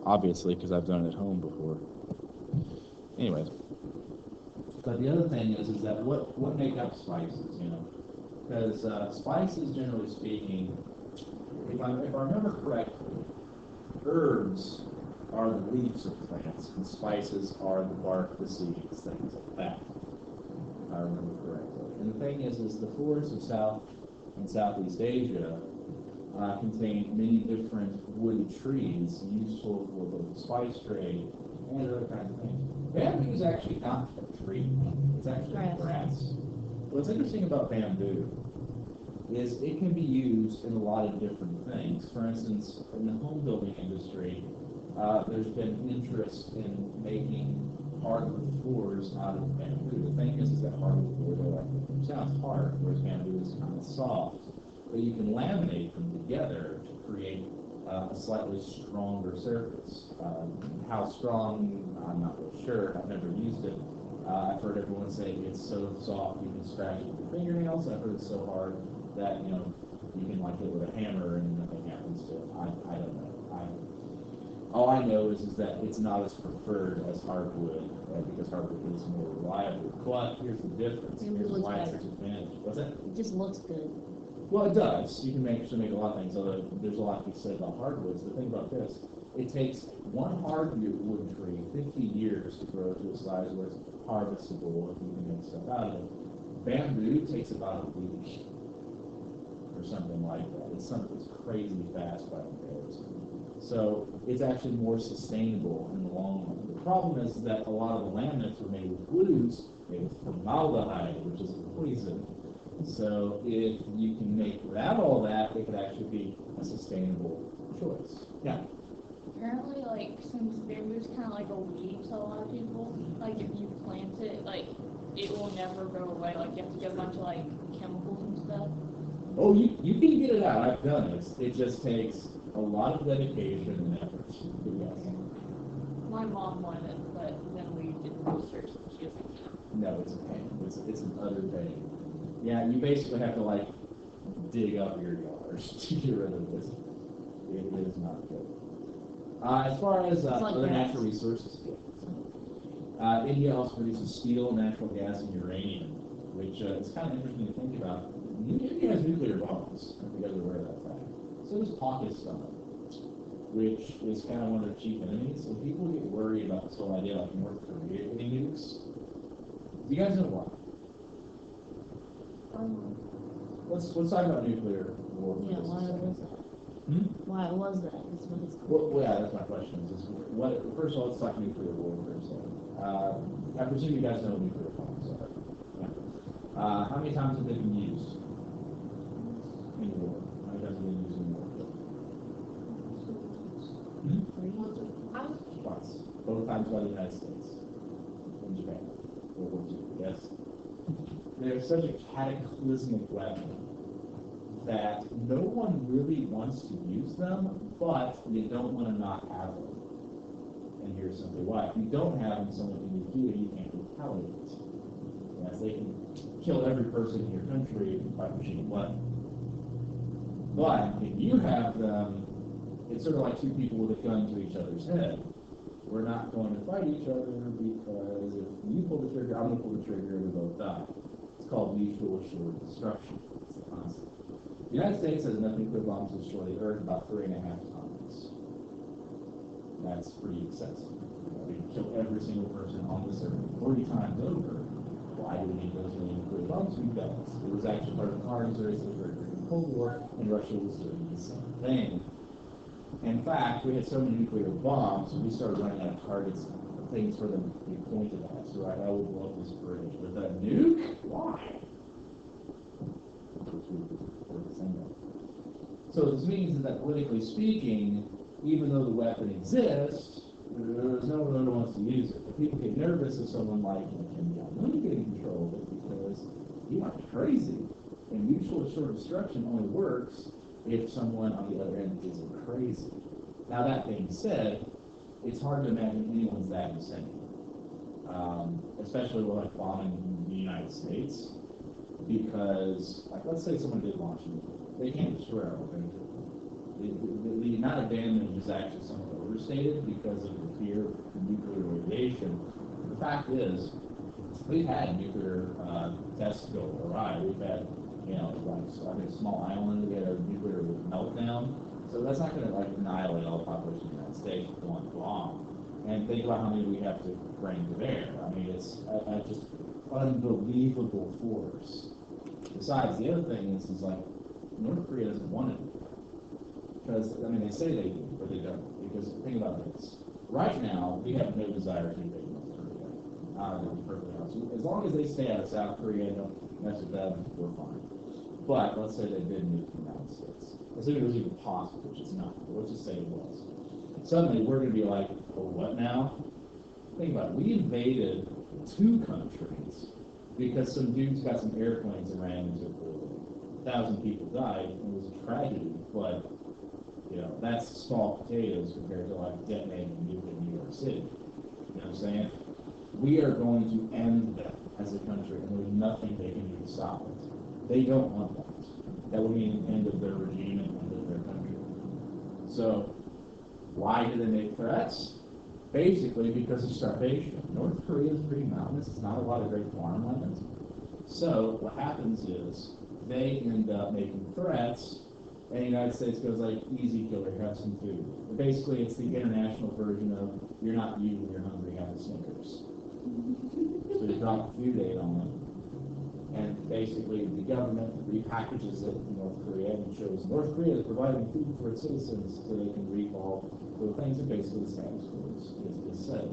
obviously, because I've done it at home before. Anyways. But the other thing is that what make up spices, you know? Because spices, generally speaking, if I remember correctly, herbs are the leaves of plants, and spices are the bark, the seeds, things like that. If I remember correctly. And the thing is the forests of South and Southeast Asia contain many different woody trees useful for both the spice trade and other kinds of things. Bamboo is actually not a tree; it's actually grass. What's interesting about bamboo is it can be used in a lot of different things. For instance, in the home building industry, there's been interest in making hardwood floors out of bamboo. The thing is that hardwood floors sounds hard, whereas bamboo is kind of soft. But you can laminate them together to create a slightly stronger surface. How strong, I'm not really sure. I've never used it. I've heard everyone say it's so soft you can scratch it with your fingernails. I've heard it's so hard that you can like hit it with a hammer and nothing happens to it. I don't know. All I know is that it's not as preferred as hardwood because hardwood is more reliable. But here's the difference. Here's why it's such an advantage. What's that? It just looks good. Well, it does. You can actually make a lot of things. Although there's a lot to be said about hardwoods. The thing about this, it takes one hardwood tree 50 years to grow to a size where it's harvestable if you can make stuff out of it. Bamboo takes about a week or something like that. It's crazy fast by comparison. So it's actually more sustainable in the long run. The problem is that a lot of the laminates were made with glues, made with formaldehyde, which is a poison. So if you can make without all that, it could actually be a sustainable choice. Yeah. Apparently, like, since bamboo's kind of like a weed to a lot of people, like, if you plant it, like, it will never go away. Like, you have to get a bunch of, like, chemicals and stuff. Oh, you can get it out. I've done it. It just takes a lot of dedication and effort. Yes. My mom wanted it, but then we did research and she was like, No, it's a pain. It's an utter pain. Yeah, you basically have to, like, dig up your yard to get rid of this. It is not good. As far as other natural resources, India also produces steel, natural gas, and uranium, which is kind of interesting to think about. India has nuclear bombs. I think you guys are aware of that fact. So does Pakistan, which is kind of one of their chief enemies. And people get worried about this whole idea like North Korea getting nukes. Do you guys know why? Let's talk about nuclear war. Yeah, why was that? Why was that? Well, yeah, that's my question. First of all, let's talk nuclear war for a second. I presume you guys know what nuclear bombs are. Yeah. How many times have they been used in war? How many times have they been used in war? Twice. Both times by the United States and Japan. World War II. Yes. They're such a cataclysmic weapon that no one really wants to use them, but you don't want to not have them. And here's simply why. If you don't have them, someone can do it, you can't retaliate. Yes, they can kill every person in your country by pushing a button. But if you have them, it's sort of like two people with a gun to each other's head. We're not going to fight each other because if you pull the trigger, I'm going to pull the trigger, and we both die. It's called mutual assured destruction. It's the concept. The United States has enough nuclear bombs to destroy the Earth about 3.5 times. That's pretty excessive. We can kill every single person on this Earth 40 times over. Why do we need those many nuclear bombs? We don't. It was actually part of the arms race during the Cold War, and Russia was doing the same thing. In fact, we had so many nuclear bombs, we started running out of targets, things for them to be pointed at. So I will blow up this bridge. But that nuke? Why? So what this means is that politically speaking, even though the weapon exists, there's no one who wants to use it. But people get nervous if someone like Kim Jong-un get in control of it because he might be crazy. And mutual assured destruction only works if someone on the other end isn't crazy. Now that being said, it's hard to imagine anyone's that insane. Especially with like bombing the United States. Because, like, let's say someone did launch a nuclear, they can't destroy our whole country. The amount of damage is actually somewhat overstated because of the fear of nuclear radiation. The fact is, we've had nuclear tests go awry. We've had, like a small island, we had a nuclear meltdown. So that's not going to like annihilate all the population of the United States with one bomb. And think about how many we have to bring to bear. I mean, it's just unbelievable force. Besides, the other thing is like North Korea doesn't want it. Because, I mean, they say they do, but they don't. Because think about this. Right now, we have no desire to invade North Korea. To be perfectly honest. As long as they stay out of South Korea and don't mess with them, we're fine. But let's say they did move to the United States. Let's say it was even possible, which is not. But let's just say it was. Suddenly, we're going to be like, oh, what now? Think about it. We invaded 2 countries because some dudes got some airplanes and ran into the border. 1,000 people died. It was a tragedy, but that's small potatoes compared to like detonating a nuke in New York City. You know what I'm saying? We are going to end them as a country, and there's nothing they can do to stop it. They don't want that. That would mean the end of their regime and end of their country. So, why do they make threats? Basically because of starvation. North Korea is pretty mountainous. It's not a lot of great farmland. So, what happens is they end up making threats. And the United States goes like, easy killer, have some food. But basically, it's the international version of, you're not you when you're hungry, have a Snickers. So you drop food aid on them. And basically, the government repackages it in North Korea and shows North Korea is providing food for its citizens so they can recall the things that basically the status quo is said.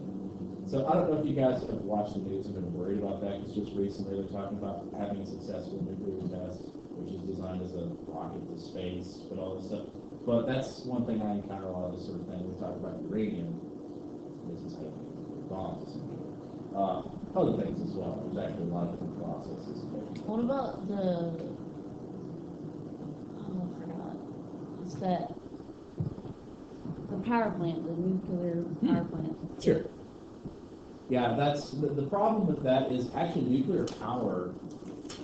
So I don't know if you guys have watched the news and been worried about that, because just recently they're talking about having a successful nuclear test, which is designed as a rocket to space, but all this stuff. But that's one thing I encounter a lot of this sort of thing. We talk about uranium. This is how you make bombs. Other things as well. There's actually a lot of different processes. What about the, I forgot, it's that, the power plant, the nuclear power plant? Sure. Yeah, that's the problem with that is actually nuclear power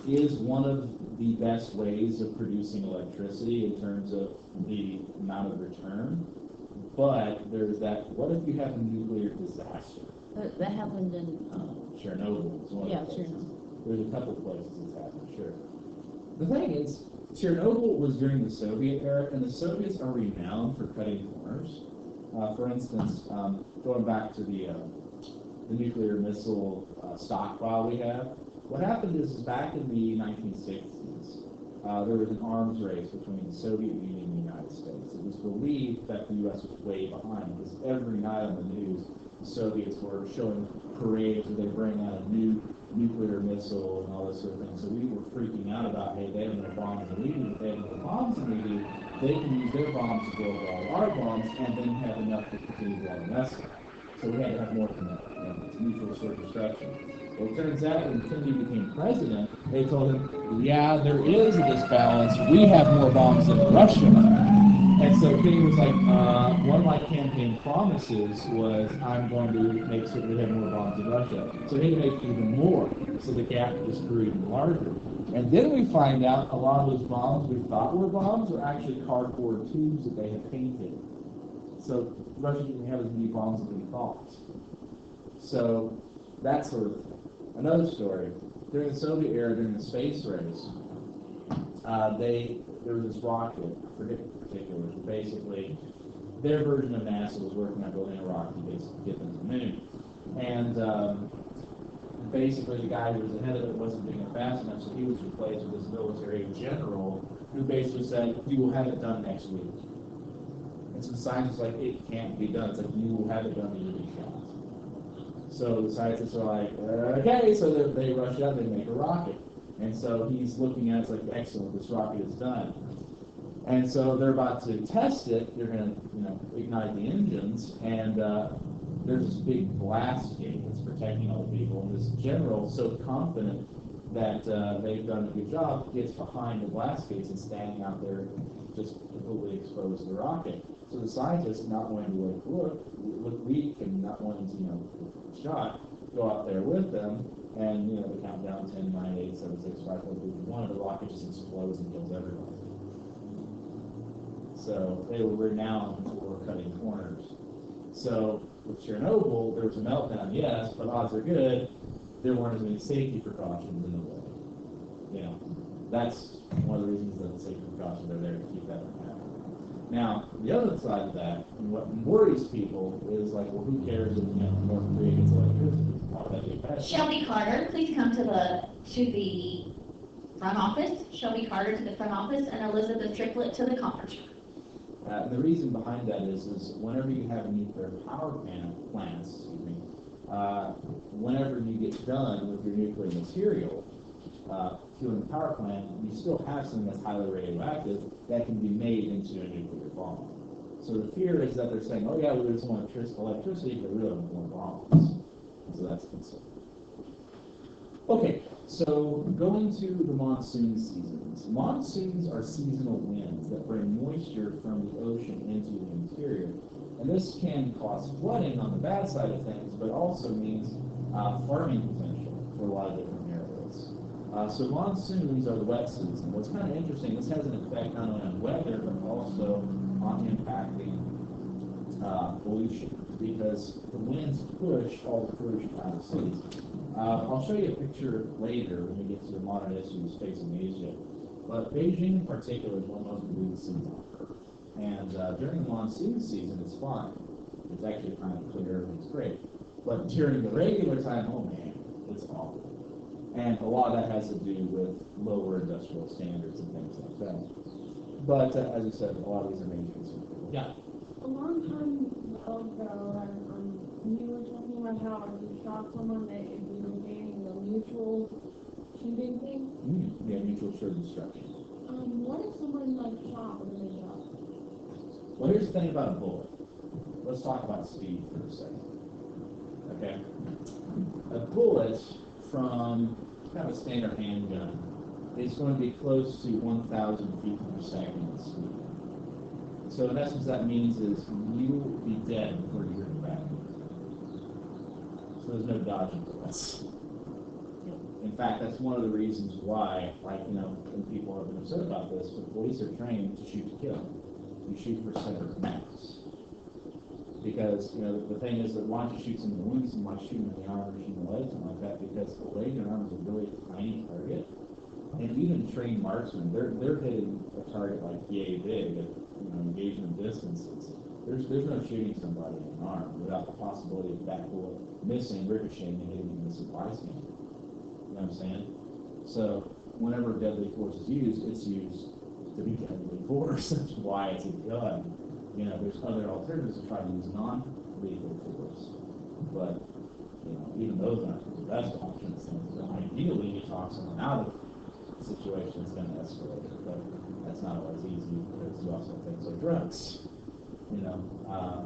is one of the best ways of producing electricity in terms of the amount of return. But there's that, what if you have a nuclear disaster? That happened in, Chernobyl is one of the places. Chernobyl. There's a couple of places it's happened, sure. The thing is, Chernobyl was during the Soviet era, and the Soviets are renowned for cutting corners. For instance, going back to the nuclear missile stockpile we have, what happened is back in the 1960s, there was an arms race between the Soviet Union and the United States. It was believed that the U.S. was way behind, because every night on the news, the Soviets were showing parades where they bring out a new nuclear missile and all this sort of thing. So we were freaking out about, hey, they have no bombs than we do. If they have more bombs than we do, they can use their bombs to blow up all our bombs and then have enough to continue all the mess. So we had to have more mutual sort of destruction. Well, it turns out when Kennedy became president, they told him, yeah, there is a disbalance. We have more bombs than Russia. And so Kennedy was like, one of my campaign promises was, I'm going to make certain we have more bombs than Russia. So he made even more. So the gap just grew even larger. And then we find out a lot of those bombs we thought were bombs were actually cardboard tubes that they had painted. So Russia didn't have as many bombs as we thought. So that's sort of another story. During the Soviet era, during the space race, there was this rocket, I forget the particulars, but basically their version of NASA was working on building a rocket to basically get them to the moon. And basically the guy who was ahead of it wasn't doing it fast enough, so he was replaced with this military general who basically said, you will have it done next week. And so the scientists were like, it can't be done. It's like, you will have it done and you'll be shot. So the scientists are like, okay, so they rush out, they make a rocket. And so he's looking at it, it's like, excellent, this rocket is done. And so they're about to test it, they're going to, ignite the engines, and there's this big blast gate that's protecting all the people. And this general, so confident that they've done a good job, gets behind the blast gates and standing out there, just completely exposed to the rocket. So the scientists, not wanting to look weak and not wanting to, get shot, go out there with them, and, they count down 10, 9, 8, 7, 6, 5, 4, 3, 1, the rocket just explodes and kills everybody. So they were renowned for cutting corners. So with Chernobyl, there was a meltdown, yes, but odds are good there weren't as many safety precautions in the way. You know, that's one of the reasons that the safety precautions are there to keep that from happening. Now, the other side of that, and what worries people, is like, well, who cares if North Korea gets electricity? Why would that be a bad thing? Shelby Carter, please come to the front office. Shelby Carter to the front office, and Elizabeth Triplett to the conference room. And the reason behind that is whenever you have nuclear power plants, whenever you get done with your nuclear material, fueling the power plant, you still have something that's highly radioactive that can be made into a nuclear bomb. So the fear is that they're saying, oh yeah, we just want electricity, but we really don't want bombs. So that's a concern. Okay, so going to the monsoon seasons. Monsoons are seasonal winds that bring moisture from the ocean into the interior. And this can cause flooding on the bad side of things, but also means farming potential for a lot of different areas. So monsoons are the wet season. What's kind of interesting, this has an effect not only on weather, but also on impacting pollution, because the winds push all the pollution out of cities. I'll show you a picture later when we get to the modern issues facing Asia. But Beijing in particular is one of the most polluted cities on Earth. And during the monsoon season, it's fine. It's actually kind of clear and it's great. But during the regular time, oh man, it's awful. And a lot of that has to do with lower industrial standards and things like that. But as I said, a lot of these are major concerns. Yeah. A long time ago, you were talking about how if you shot someone, that you were banning the mutual shooting thing. Yeah, mutual assured destruction. What if someone shot with a gun? Well, here's the thing about a bullet. Let's talk about speed for a second. Okay? A bullet from kind of a standard handgun is going to be close to 1,000 feet per second in speed. So in essence, that means is you will be dead before you hit the back. So there's no dodging bullets. In fact, that's one of the reasons why, when people have been upset about this, the police are trained to shoot to kill. You shoot for separate mass. Because, the thing is that why don't you shoot someone in the wings and why shoot them in the arm or shoot them in the leg, something like that, because the leg and arm is a really tiny target. And even trained marksmen, they're hitting a target like yay big at engagement distances. There's no shooting somebody in the arm without the possibility of that bullet missing, ricocheting, and hitting the missing bystander. You know what I'm saying? So whenever deadly force is used, it's used to be deadly force. That's why it's a gun. There's other alternatives to try to use non-lethal force. But, even those aren't the best options. Ideally, you talk someone out of a situation that's going to escalate it, but that's not always easy because you also have things like drugs. I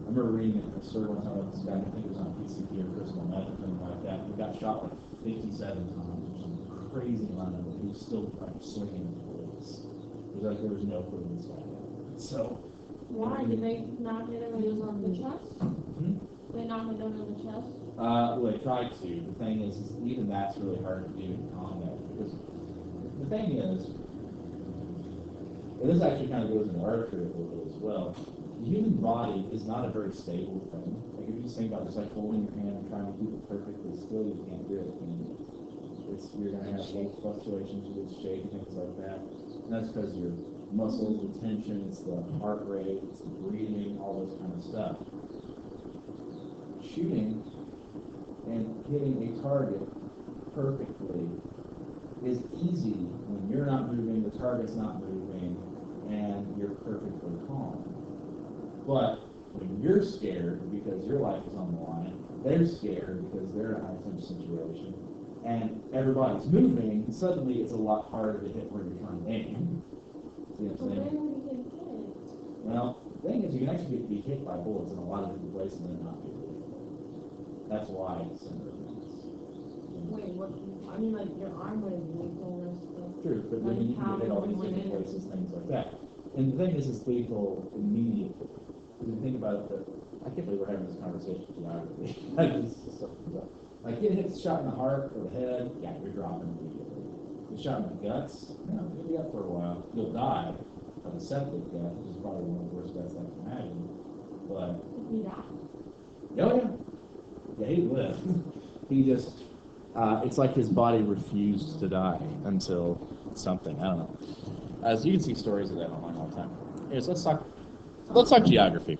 remember reading a story one time about this guy, I think it was on PCP or crystal meth or something like that. He got shot 57 times or some crazy amount of it. He was still swinging at the police. It was like there was no putting this guy down. So, why did they knock it in the chest? They knocked it down in the chest. Well, they tried to. The thing is even that's really hard to do in combat because the thing is, and this actually kind of goes into archery a little bit as well. The human body is not a very stable thing. Like if you just think about just holding your hand and trying to keep it perfectly still, you can't do it. You're going to have little fluctuations, you would shake, things like that. And that's because your muscles, the tension, it's the heart rate, it's the breathing, all those kind of stuff. Shooting and hitting a target perfectly is easy when you're not moving, the target's not moving, and you're perfectly calm. But when you're scared because your life is on the line, they're scared because they're in a high-tension situation, and everybody's moving, suddenly it's a lot harder to hit where you're trying to aim. See what I'm saying? Well, the thing is, you can actually be hit by bullets in a lot of different places and not be lethal. That's why it's similar. Wait, what? I mean, your arm would be lethal. True, but then you can hit all these different places, things like that. And the thing is, it's lethal immediately. If you think about it, I can't believe we're having this conversation geography. Get hit, shot in the heart or the head, yeah, you're dropping immediately. Get shot in the guts, you'll be up for a while. You'll die of a septic death, which is probably one of the worst deaths I can imagine. But If you die. oh yeah, yeah, he lived. He just, it's like his body refused to die until something. I don't know. As you can see stories of that online all the time. Anyways, let's talk geography.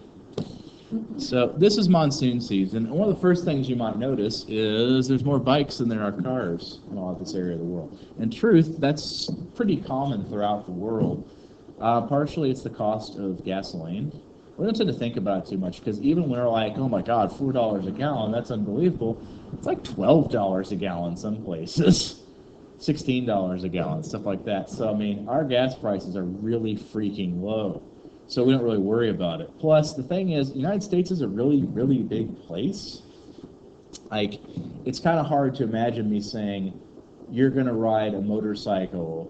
So this is monsoon season, and one of the first things you might notice is there's more bikes than there are cars in all of this area of the world. In truth, that's pretty common throughout the world. Partially, it's the cost of gasoline. We don't tend to think about it too much because even when we're like, oh my God, $4 a gallon, that's unbelievable. It's like $12 a gallon some places, $16 a gallon, stuff like that. So I mean, our gas prices are really freaking low. So we don't really worry about it. Plus, the thing is, the United States is a really, really big place. Like, it's kind of hard to imagine me saying, you're going to ride a motorcycle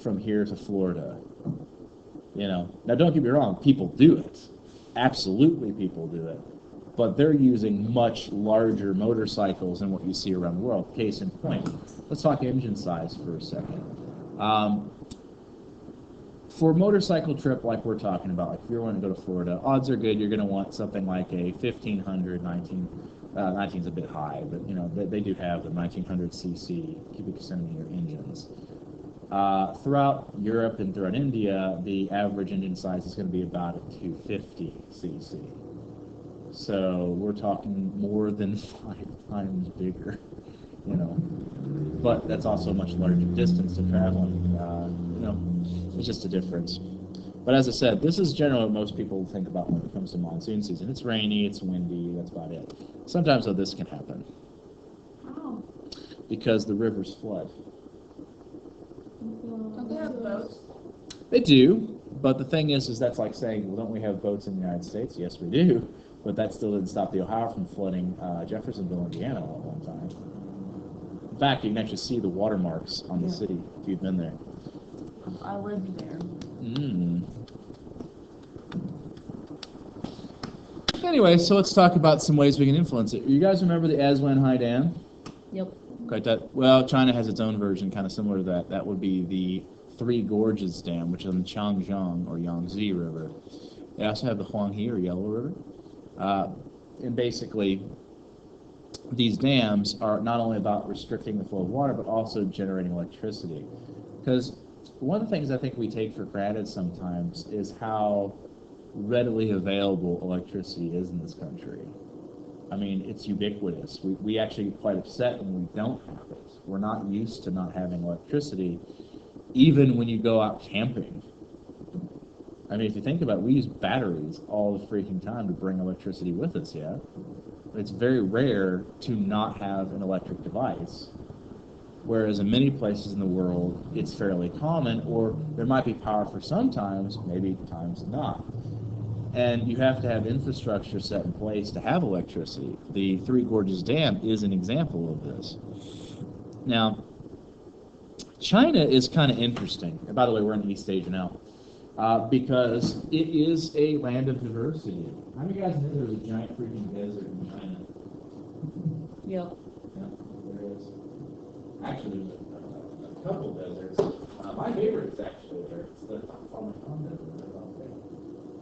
from here to Florida. You know, now don't get me wrong, people do it. Absolutely people do it. But they're using much larger motorcycles than what you see around the world. Case in point, let's talk engine size for a second. For a motorcycle trip like we're talking about, like if you're wanting to go to Florida, odds are good you're going to want something like a 1500, 19 is a bit high, but you know, they do have the 1900 cc cubic centimeter engines. Throughout Europe and throughout India, the average engine size is going to be about a 250 cc. So we're talking more than 5 times bigger, you know. But that's also a much larger distance to travel. You know, it's just a difference. But as I said, this is generally what most people think about when it comes to monsoon season. It's rainy, it's windy, that's about it. Sometimes though this can happen Oh. because the rivers flood. Don't they have boats? They do, but the thing is that's like saying, well, don't we have boats in the United States? Yes, we do. But that still didn't stop the Ohio from flooding Jeffersonville, Indiana at one time. In fact, you can actually see the watermarks on the city if you've been there. I lived there. Anyway, so let's talk about some ways we can influence it. You guys remember the Aswan High Dam? Yep. Quite that. Well, China has its own version, kind of similar to that. That would be the Three Gorges Dam, which is on the Changjiang or Yangtze River. They also have the Huanghe or Yellow River. And basically, these dams are not only about restricting the flow of water, but also generating electricity. Because one of the things I think we take for granted sometimes is how readily available electricity is in this country. I mean, it's ubiquitous. We actually get quite upset when we don't have it. We're not used to not having electricity, even when you go out camping. I mean, if you think about it, we use batteries all the freaking time to bring electricity with us, yeah? It's very rare to not have an electric device. Whereas in many places in the world, it's fairly common, or there might be power for some times, maybe times not. And you have to have infrastructure set in place to have electricity. The Three Gorges Dam is an example of this. Now, China is kind of interesting. And by the way, we're in East Asia now. Because it is a land of diversity. How many of you guys know there's a giant freaking desert in China? Yep. Yeah, there is. Actually, there's a couple deserts. My favorite is actually there. It's the Taklamakan Desert.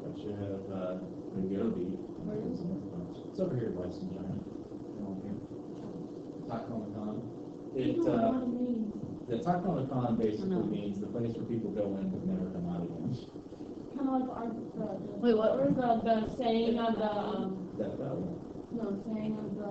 But you have the Gobi. Where is it? It's over here in Western China. Taklamakan. The Taklamakan basically means the place where people go in but never come out again. Kind of like Wait, what? the saying of the, That saying of the,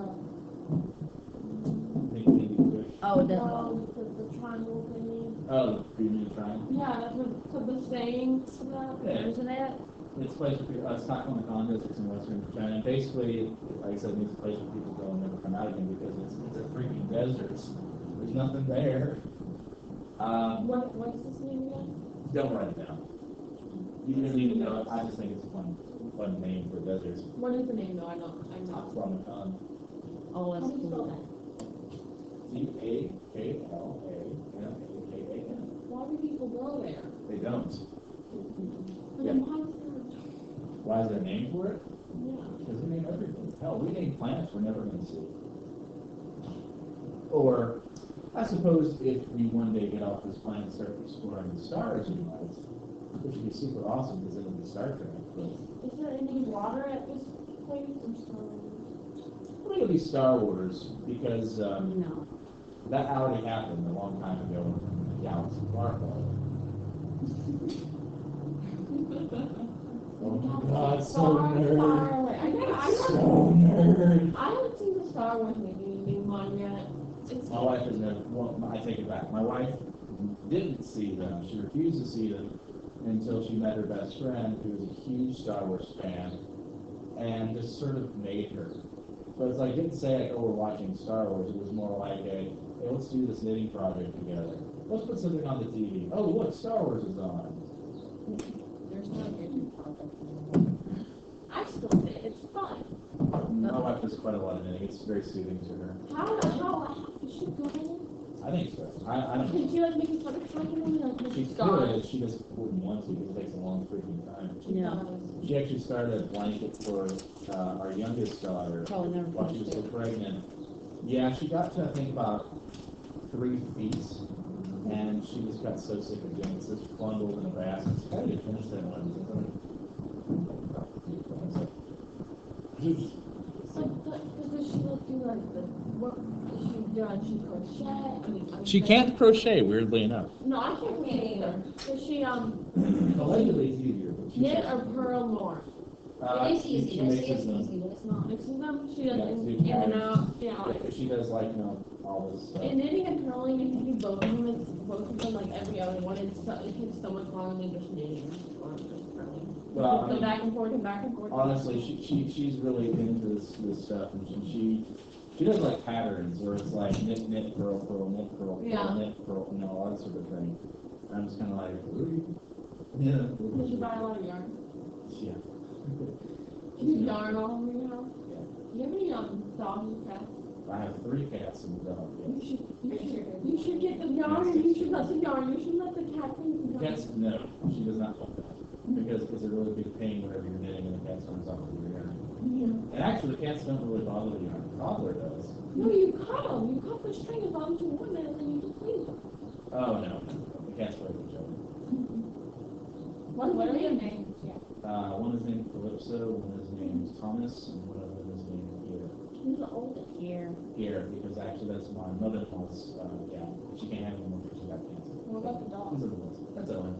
Oh, it doesn't. the triangle thingy. Oh, Green Triangle. Yeah, so the saying to that. Yeah. Isn't it? It's a place where people, Taklamakan District in Western China. And basically, like I said, it's a place where people go and never come out again because it's a freaking desert. There's nothing there. What's this name again? Don't write it down. You don't need to know it. I just think it's a fun name for deserts. What is the name though? I know. Taklamakan. Oh, that's cool. Taklamakan. Why do people go there? They don't. But Yeah. then why is there? Why is there a name for it? Yeah. Because we name everything. Hell, we name planets we're never going to see. Or, I suppose if we one day get off this planet and start exploring the stars, you might. which would be super awesome because it would be Star Trek. But Is there any water at this place or something? I think it'll be Star Wars because No. that already happened a long time ago in the galaxy far, far away. Oh my God, so nerd. Far away. So nerd. I haven't seen the Star Wars movie, the new one yet. It's My wife has never, well, I take it back. My wife didn't see them. She refused to see them until she met her best friend, who was a huge Star Wars fan, and just sort of made her. But it's like, didn't say, like, oh, we're watching Star Wars. It was more like a, hey, let's do this knitting project together. Let's put something on the TV. Oh, look, Star Wars is on. there's no good project. I still think it's fun. My wife does quite a lot of knitting. It's very soothing to her. How is she good at it? I think so. I don't Can know. she like make it like something like She with could, she just wouldn't want to because it takes a long freaking time. Yeah. She actually started a blanket for our youngest daughter Probably never while she was finished still pregnant. Yeah, she got to, I think, about 3 feet, and she just got so sick of doing it. So it's bundled in a basket. She tried to finish that one. So, does she like do like the what? Does she do? She crochet? I mean, She can't crochet, weirdly enough. No, I can't crochet either. Does she Allegedly, it's easier, but she's knit or purl more? It is easy, She it's mixes them. easy, but it's not. Mixes them. She does Yeah, in and out. Yeah. Yeah, she does like, you know, all this stuff. In knitting and purling, if you do both of them, it's both of them like every other one. It takes so much longer than just knitting or just purling. Well, I Go mean, back and forth and back and forth. honestly, she's really into this stuff, and she does like patterns where it's like knit, knit, purl, purl, knit, purl, purl, Yeah. knit, purl, you know, all that sort of thing. I'm just kind of like, really? Yeah. Did you buy a lot of yarn? Yeah. Do you yarn all over your house? Yeah. Do you have any dogs and cats? I have 3 cats and a dog. Yes. You should get the yarn and you should let the yarn. You should let the cat think the yarn. Cats, no, she does not want that because it's a really big pain whenever you're knitting and the cat comes off of your yarn. Yeah. And actually, the cats don't really bother the yarn. The toddler does. No, you cut them. You cut the string as long as you want it and then you just leave them. Oh no, the cats play with each other. What are their they? names? Yeah. One is named Calypso, one is named Thomas, and one of them is named Pierre. Who's the oldest? Here. Pierre, because actually that's my mother-in-law's cat. She can't have him because she got cancer. What about the dog? These are the ones. That's Owen.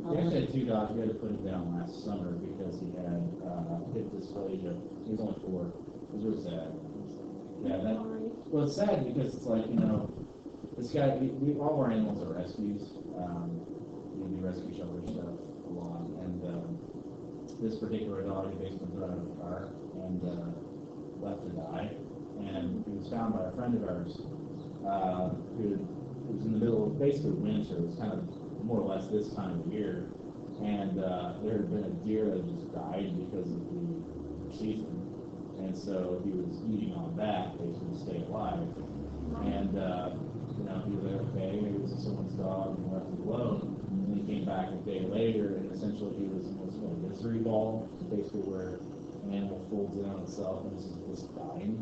We actually had 2 dogs. We had to put him down last summer because he had hip dysplasia. He was only 4. It was really sad. Yeah, that. Well, it's sad because it's like, you know, this guy. All of our animals are rescues. We do rescue shelter stuff a lot, and this particular dog he basically threw out of the car and left to die. And he was found by a friend of ours who was in the middle of basically winter. It was kind of more or less this time of year, and there had been a deer that just died because of the season, and so he was eating on that basically to stay alive. And you know, he was like, okay, maybe this is someone's dog, and left it alone. And he came back a day later, and essentially he was what's called a misery ball, basically where an animal folds in on itself and is just dying.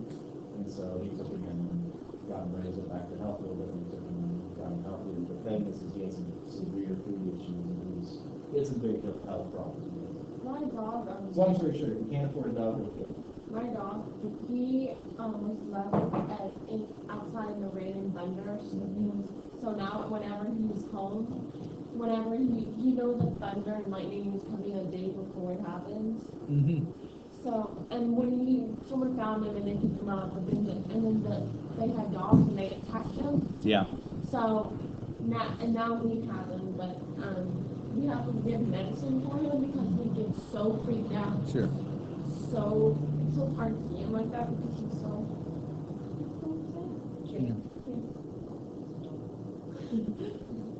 And so he took him in and got him raised back to health a little bit, and he took him in and got him healthy. But then this is he had some severe food issues, and he had some big health problems. My dog, So long story short, if you can't afford a dog, we'll get it. my dog, he was left outside in the rain and thunder. So now whenever he's home, whenever he knows that thunder and lightning is coming a day before it happens. Mm-hmm. So, and when someone found him and they picked him up, and then they had dogs and they attacked him. Yeah. So now we have him, but we have to give medicine for him because he gets so freaked out. Sure. So it's so hard to see him like that because he's so. Yeah.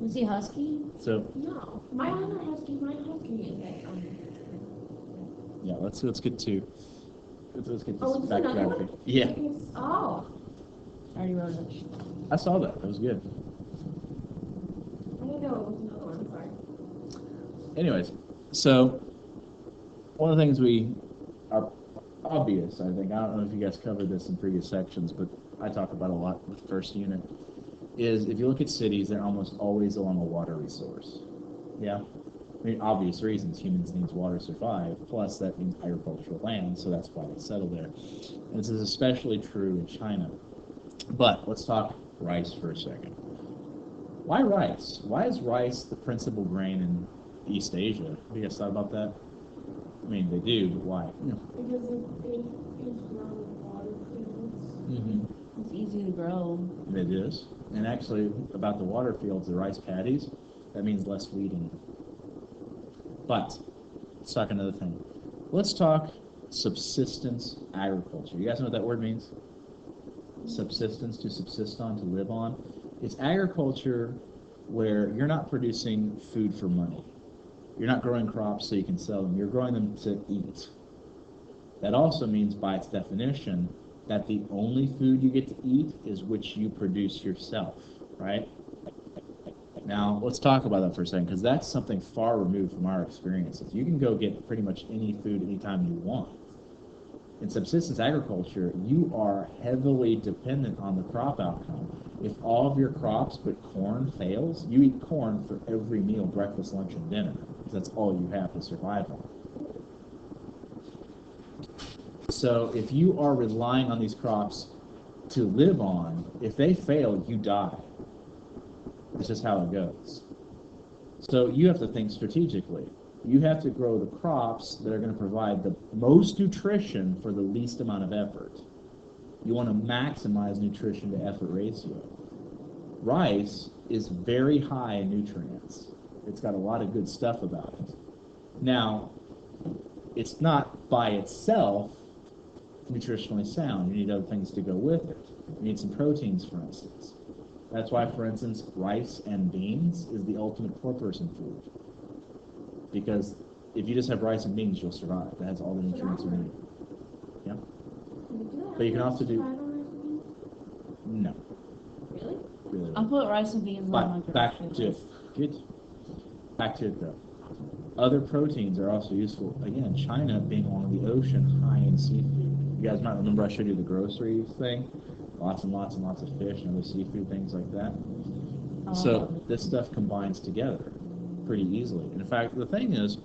Was he husky? So No, my other husky is like yeah, let's get to let's get Oh, this it's back another to one? Yeah. Oh, I already wrote it. I saw that. That was good. I didn't know it was another one. Sorry. Anyways, so one of the things we are obvious, I think, I don't know if you guys covered this in previous sections, but I talk about a lot with first unit, is if you look at cities, they're almost always along a water resource. Yeah? I mean, obvious reasons. Humans need water to survive. Plus, that means agricultural land, so that's why they settle there. And this is especially true in China. But let's talk rice for a second. Why rice? Why is rice the principal grain in East Asia? Have you guys thought about that? I mean, they do, but why? Because it's grown with water fields. Mm-hmm. It's easy to grow. It is. And actually, about the water fields, the rice paddies, that means less weeding. But let's talk another thing. Let's talk subsistence agriculture. You guys know what that word means? Subsistence, to subsist on, to live on. It's agriculture where you're not producing food for money. You're not growing crops so you can sell them. You're growing them to eat. That also means, by its definition, that the only food you get to eat is which you produce yourself, right? Now, let's talk about that for a second, because that's something far removed from our experiences. You can go get pretty much any food anytime you want. In subsistence agriculture, you are heavily dependent on the crop outcome. If all of your crops but corn fails, you eat corn for every meal, breakfast, lunch, and dinner, because that's all you have to survive on. So if you are relying on these crops to live on, if they fail, you die. It's just how it goes. So you have to think strategically. You have to grow the crops that are going to provide the most nutrition for the least amount of effort. You want to maximize nutrition to effort ratio. Rice is very high in nutrients. It's got a lot of good stuff about it. Now, it's not by itself nutritionally sound. You need other things to go with it. You need some proteins, for instance. That's why, for instance, rice and beans is the ultimate poor person food. Because if you just have rice and beans, you'll survive. That has all the nutrients you need. Yeah. But you can also do... No. Really? Really. I put rice and beans on my But back to it. Good. Back to it, though. Other proteins are also useful. Again, China being along the ocean, high in seafood. You guys might remember I showed you the grocery thing. Lots and lots and lots of fish and other seafood, things like that. So this stuff combines together pretty easily. And in fact, the thing is,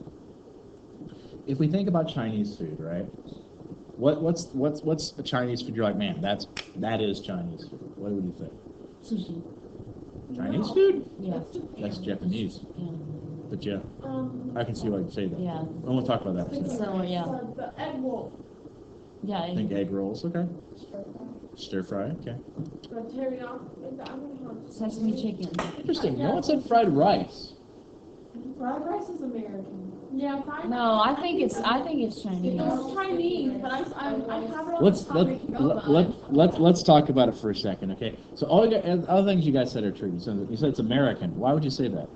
if we think about Chinese food, right? What's a Chinese food? You're like, man, that is Chinese food. What would you think? Sushi. Chinese food? Yeah. That's Japanese. Yeah. But yeah, I can see why you'd say that. Yeah. I want to talk about that for a second. So, yeah. The egg roll. Yeah. I think egg rolls, okay. Stir fry, okay. The teriyaki. I don't know. Sesame chicken. Interesting. No one said fried rice. Fried rice is American. Yeah, fried No, I think it's Chinese. It's Chinese, but I have it on Let's talk about it for a second, okay? So all you guys, other things you guys said are true. You said it's American. Why would you say that?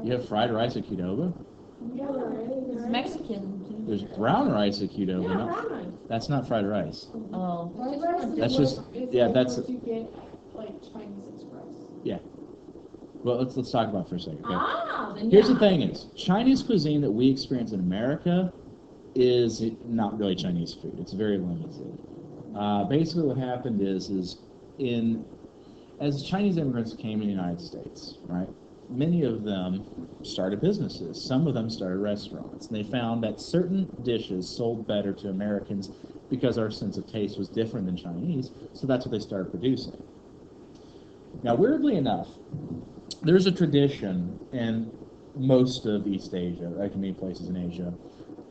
You have fried rice at Qdoba? Yeah, It's Mexican. There's brown rice at Qdoba. Yeah, no? brown rice. That's not fried rice. Oh. Fried rice is That's what- just- is yeah, like that's- what you get like Chinese Express. Yeah. Well, let's talk about it for a second. Okay? Then Here's yeah. the thing: is Chinese cuisine that we experience in America is not really Chinese food. It's very limited. Basically, what happened is as Chinese immigrants came to the United States, right? Many of them started businesses. Some of them started restaurants. And they found that certain dishes sold better to Americans because our sense of taste was different than Chinese. So that's what they started producing. Now, weirdly enough, there's a tradition in most of East Asia, like in many places in Asia,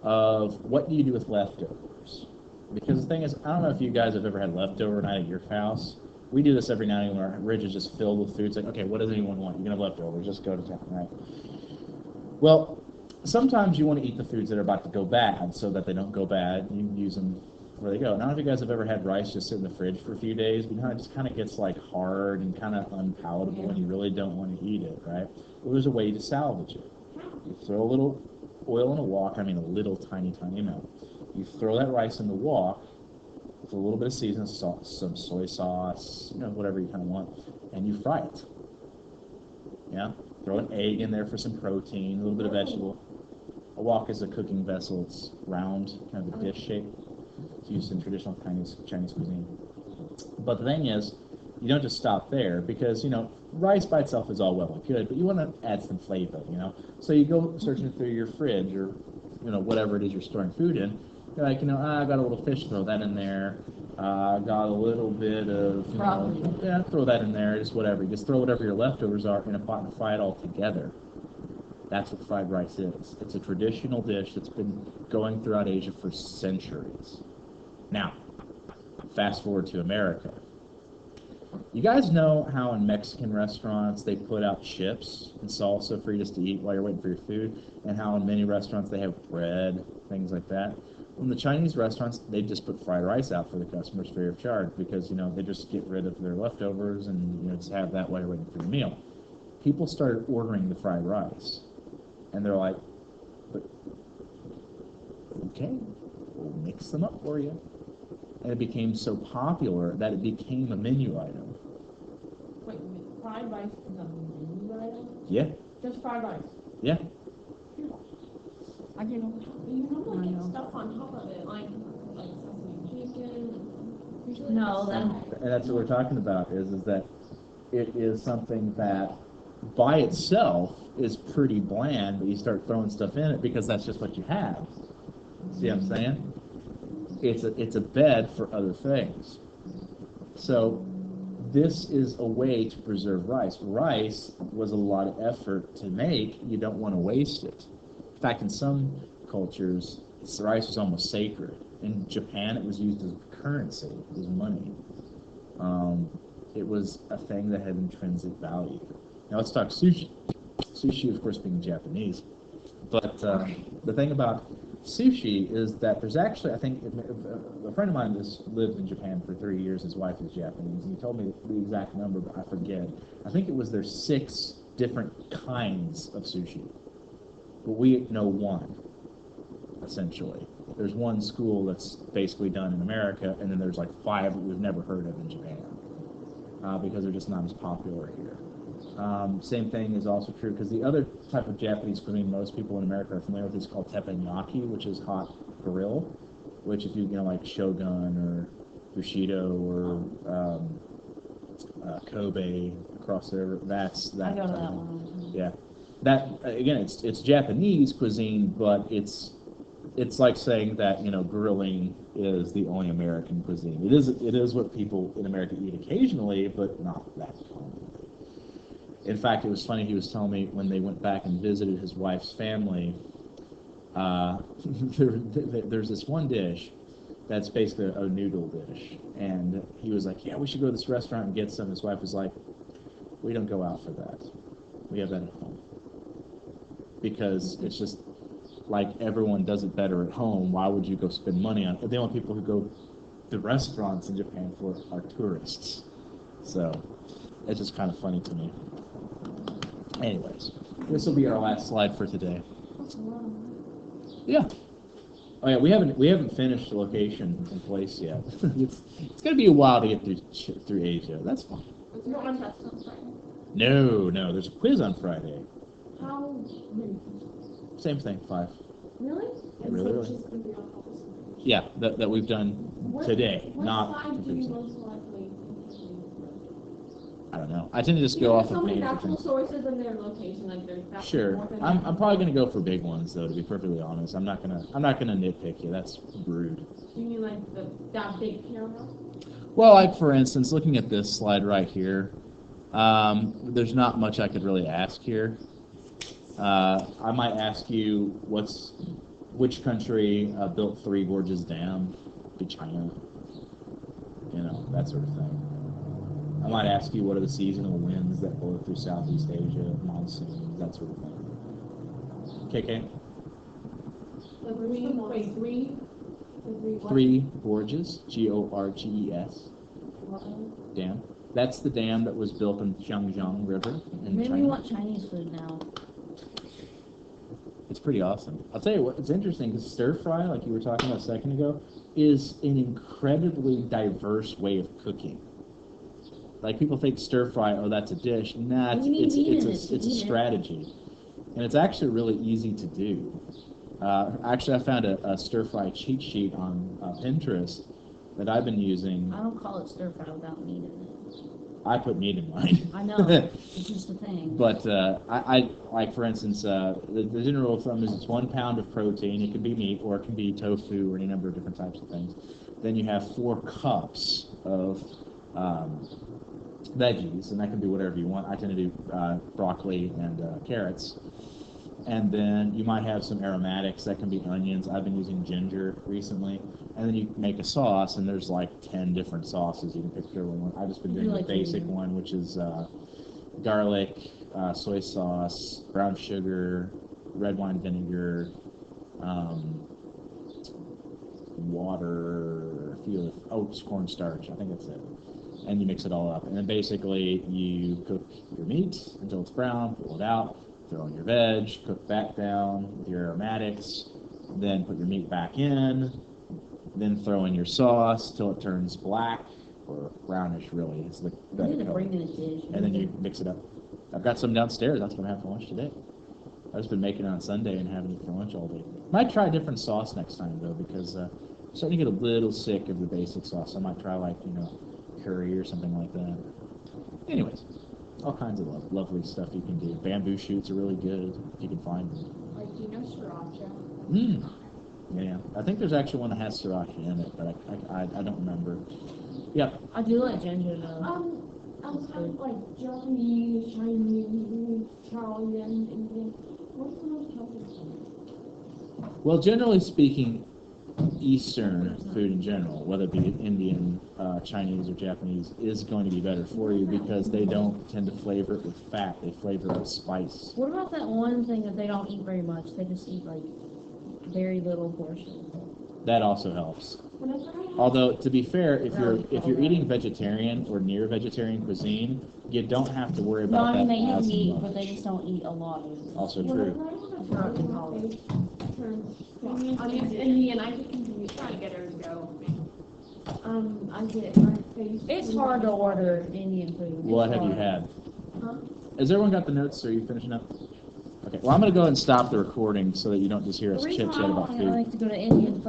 of what do you do with leftovers? Because the thing is, I don't know if you guys have ever had leftover night at your house. We do this every night when our fridge is just filled with food. It's like, okay, what does anyone want? You can have leftovers, just go to town, right? Well, sometimes you want to eat the foods that are about to go bad so that they don't go bad. You use them where they go. I don't know if you guys have ever had rice just sit in the fridge for a few days, but you know, it just kind of gets like hard and kind of unpalatable and you really don't want to eat it, right? Well, there's a way to salvage it. You throw a little oil in a wok, I mean a little tiny amount. You throw that rice in the wok with a little bit of seasoning, salt, some soy sauce, you know, whatever you kind of want, and you fry it. Yeah? Throw an egg in there for some protein, a little bit of vegetable. A wok is a cooking vessel. It's round, kind of a dish shape. It's used in traditional Chinese cuisine. But the thing is, you don't just stop there because, you know, rice by itself is all well and good, but you want to add some flavor, you know. So you go searching through your fridge or, you know, whatever it is you're storing food in. You're like, you know, I got a little fish, throw that in there. Got a little bit of, you know, yeah, throw that in there, just whatever. You just throw whatever your leftovers are in a pot and fry it all together. That's what fried rice is. It's a traditional dish that's been going throughout Asia for centuries. Now, fast forward to America. You guys know how in Mexican restaurants they put out chips and salsa for you just to eat while you're waiting for your food, and how in many restaurants they have bread, things like that? In the Chinese restaurants, they just put fried rice out for the customers free of charge because, you know, they just get rid of their leftovers and, you know, just have that while you're waiting for your meal. People started ordering the fried rice, and they're like, but, okay, we'll mix them up for you. And it became so popular that it became a menu item. Wait, fried rice is a menu item? Yeah, Just fried rice? yeah. I didn't. You normally I get know. stuff on top of it, like sesame chicken. Usually No, that's- And that's what we're talking about, is that it is something that by itself is pretty bland, but you start throwing stuff in it because that's just what you have. See what I'm saying? It's a bed for other things. So this is a way to preserve rice. Rice was a lot of effort to make. You don't want to waste it. In fact, in some cultures, rice was almost sacred. In Japan, it was used as currency, it was money. It was a thing that had intrinsic value. Now let's talk sushi. Sushi, of course, being Japanese. But the thing about sushi is that there's actually, I think, a friend of mine has lived in Japan for 3 years. His wife is Japanese, and he told me the exact number, but I forget. I think it was there's 6 different kinds of sushi, but we know one, essentially. There's one school that's basically done in America, and then there's like 5 that we've never heard of in Japan, because they're just not as popular here. Same thing is also true because the other type of Japanese cuisine most people in America are familiar with is called teppanyaki, which is hot grill, which if you know like Shogun or Bushido or Kobe across there, that's that. I go to type that of thing. one. Yeah, that again, it's Japanese cuisine, but it's like saying that, you know, grilling is the only American cuisine. It is what people in America eat occasionally, but not that commonly. In fact, it was funny, he was telling me when they went back and visited his wife's family, there's this one dish that's basically a noodle dish. And he was like, yeah, we should go to this restaurant and get some. His wife was like, we don't go out for that. We have that at home. Because it's just like everyone does it better at home. Why would you go spend money on it? The only people who go to restaurants in Japan for are tourists. So it's just kind of funny to me. Anyways, this will be our last slide for today. Yeah. Oh yeah, we haven't finished the location in place yet. it's gonna be a while to get through Asia. That's fine. You don't want to test on Friday. No, there's a quiz on Friday. How many? Same thing, 5. Really? Yeah, really. Yeah, that we've done today, What not side do you previously. most likely? I don't know. I tend to just go off so of many names. of natural things. sources and their location, like there's that Sure. more than I'm probably gonna go for big ones though, to be perfectly honest. I'm not gonna nitpick you. That's rude. You mean like that big pyramid? Well, like for instance, looking at this slide right here, there's not much I could really ask here. I might ask you which country built Three Gorges Dam? Be China. You know, that sort of thing. I might ask you what are the seasonal winds that blow through Southeast Asia, monsoons, that sort of thing. KK? Three Gorges, Gorges, dam. That's the dam that was built in Xiangjiang River in Maybe China. we want Chinese food now. It's pretty awesome. I'll tell you what, it's interesting because stir fry, like you were talking about a second ago, is an incredibly diverse way of cooking. Like people think stir fry, oh, that's a dish. Nah, it's a strategy, and it's actually really easy to do. Actually, I found a stir fry cheat sheet on Pinterest that I've been using. I don't call it stir fry without meat in it. I put meat in mine. I know, it's just a thing. But I like, for instance, the general rule of thumb is it's 1 pound of protein. It can be meat, or it can be tofu, or any number of different types of things. Then you have 4 cups of veggies, and that can be whatever you want. I tend to do broccoli and carrots. And then you might have some aromatics. That can be onions. I've been using ginger recently. And then you make a sauce, and there's like 10 different sauces. You can pick your one. I've just been doing the like basic ginger. one, which is garlic, soy sauce, brown sugar, red wine vinegar, water, a few oats, cornstarch. I think that's it. And you mix it all up. And then basically you cook your meat until it's brown, pull it out, throw in your veg, cook back down with your aromatics, then put your meat back in, then throw in your sauce till it turns black or brownish, really. It's the I better need to color. bring in a dish. And then you mix it up. I've got some downstairs. That's what I have for lunch today. I've just been making it on Sunday and having it for lunch all day. Might try a different sauce next time, though, because I'm starting to get a little sick of the basic sauce. I might try, like, curry or something like that. Anyways, all kinds of lovely stuff you can do. Bamboo shoots are really good if you can find them. Like, do you know sriracha? Yeah, I think there's actually one that has sriracha in it, but I don't remember. Yep. I do like ginger though. Outside like Japanese, Chinese, Italian, Indian, what's the most healthy? Well, generally speaking, Eastern food in general, whether it be Indian, Chinese, or Japanese, is going to be better for you because they don't tend to flavor it with fat. They flavor it with spice. What about that one thing that they don't eat very much? They just eat like very little portions. That also helps. Whenever I have Although, to be fair, if you're eating vegetarian or near vegetarian cuisine, you don't have to worry No, about I mean that they eat as meat, much. but they just don't eat a lot of it. Also whenever true. I have a Forgot to burger, call my it. face turns, I mean, it's Indian, I get confused. Trying to get her to go. I get my face. It's hard to order Indian food. What It's have you hard. had? Huh? Has everyone got the notes? Are you finishing up? Okay. Well, I'm going to go ahead and stop the recording so that you don't just hear us The reason chit-chat about I food. like to go to Indian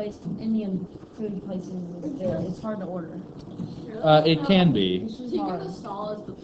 food places is that it's hard to order. It can be. It's just Chicken hard. masala is the